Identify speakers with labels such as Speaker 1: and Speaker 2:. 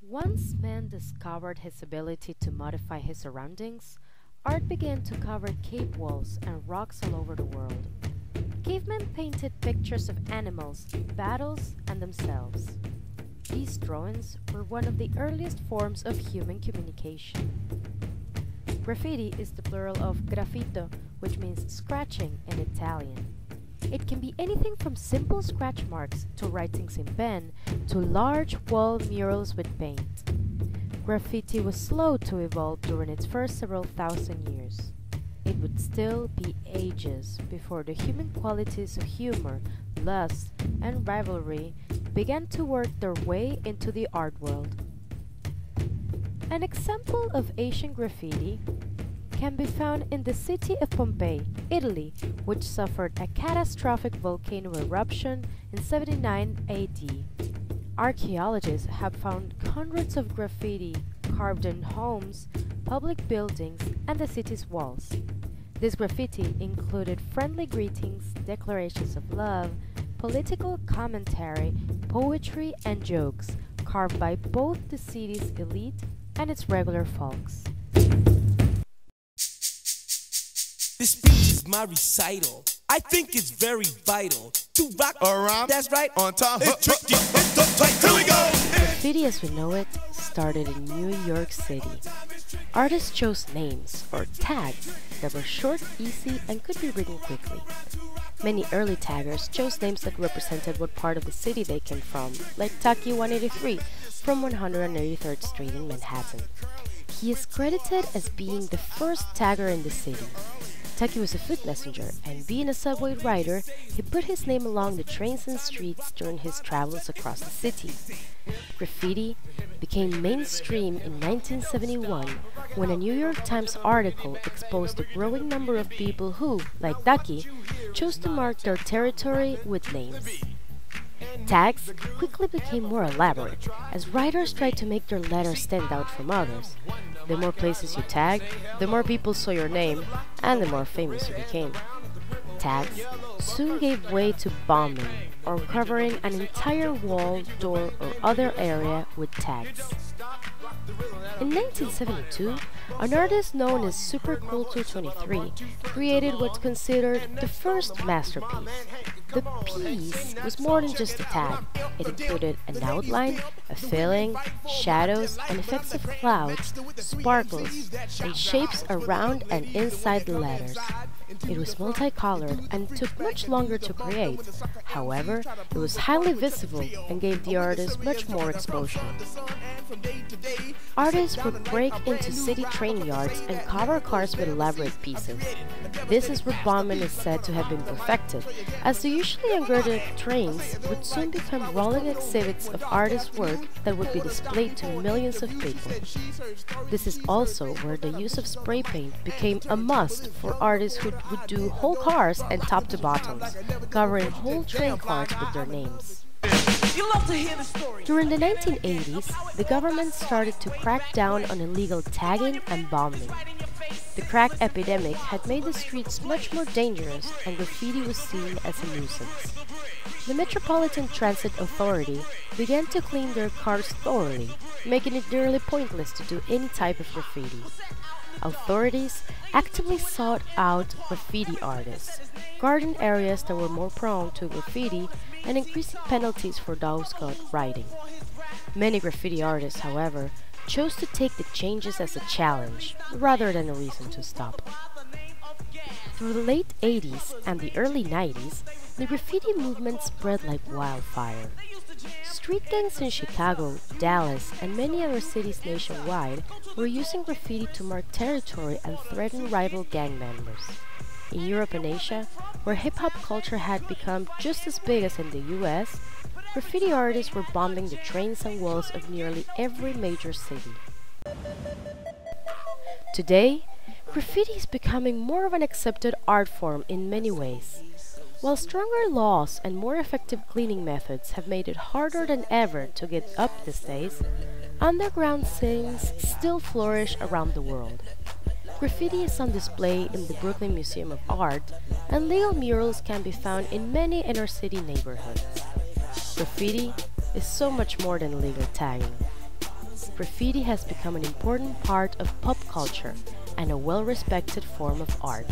Speaker 1: Once man discovered his ability to modify his surroundings, art began to cover cave walls and rocks all over the world. Cavemen painted pictures of animals, battles, and themselves. These drawings were one of the earliest forms of human communication. Graffiti is the plural of graffito, which means scratching in Italian. It can be anything from simple scratch marks to writings in pen to large wall murals with paint. Graffiti was slow to evolve during its first several thousand years. It would still be ages before the human qualities of humor, lust, and rivalry began to work their way into the art world. An example of Asian graffiti can be found in the city of Pompeii, Italy, which suffered a catastrophic volcano eruption in 79 AD. Archaeologists have found hundreds of graffiti carved in homes, public buildings, and the city's walls. This graffiti included friendly greetings, declarations of love, political commentary, poetry, and jokes, carved by both the city's elite and its regular folks.
Speaker 2: This speech is my recital. I think it's very vital to rock around. That's right, on time. It's tricky. It's the tight. Here we go.
Speaker 1: Graffiti as we know it started in New York City. Artists chose names, or tags, that were short, easy, and could be written quickly. Many early taggers chose names that represented what part of the city they came from, like Taki 183 from 183rd Street in Manhattan. He is credited as being the first tagger in the city. Taki was a foot messenger, and being a subway rider, he put his name along the trains and streets during his travels across the city. Graffiti became mainstream in 1971 when a New York Times article exposed the growing number of people who, like Taki, chose to mark their territory with names. Tags quickly became more elaborate, as writers tried to make their letters stand out from others. The more places you tagged, the more people saw your name, and the more famous you became. Tags soon gave way to bombing, or covering an entire wall, door, or other area with tags. In 1972, an artist known as Superculture23 created what's considered the first masterpiece. The piece was more than just a tag. It included an outline, a filling, shadows, and effects of clouds, sparkles, and shapes around and inside the letters. It was multicolored and took much longer to create. However, it was highly visible and gave the artist much more exposure. Artists would break into city train yards and cover cars with elaborate pieces. This is where bombing is said to have been perfected, as the usually unguarded trains would soon become rolling exhibits of artists' work that would be displayed to millions of people. This is also where the use of spray paint became a must for artists who would do whole cars and top to bottoms, covering whole train cars with their names. During the 1980s, the government started to crack down on illegal tagging and bombing. The crack epidemic had made the streets much more dangerous, and graffiti was seen as a nuisance. The Metropolitan Transit Authority began to clean their cars thoroughly, making it nearly pointless to do any type of graffiti. Authorities actively sought out graffiti artists, guarding areas that were more prone to graffiti and increasing penalties for those caught writing. Many graffiti artists, however, chose to take the changes as a challenge rather than a reason to stop. Through the late 80s and the early 90s, the graffiti movement spread like wildfire. Street gangs in Chicago, Dallas, and many other cities nationwide were using graffiti to mark territory and threaten rival gang members. In Europe and Asia, where hip-hop culture had become just as big as in the US, graffiti artists were bombing the trains and walls of nearly every major city. Today, graffiti is becoming more of an accepted art form in many ways. While stronger laws and more effective cleaning methods have made it harder than ever to get up these days, underground scenes still flourish around the world. Graffiti is on display in the Brooklyn Museum of Art, and legal murals can be found in many inner-city neighborhoods. Graffiti is so much more than legal tagging. graffiti has become an important part of pop culture and a well-respected form of art.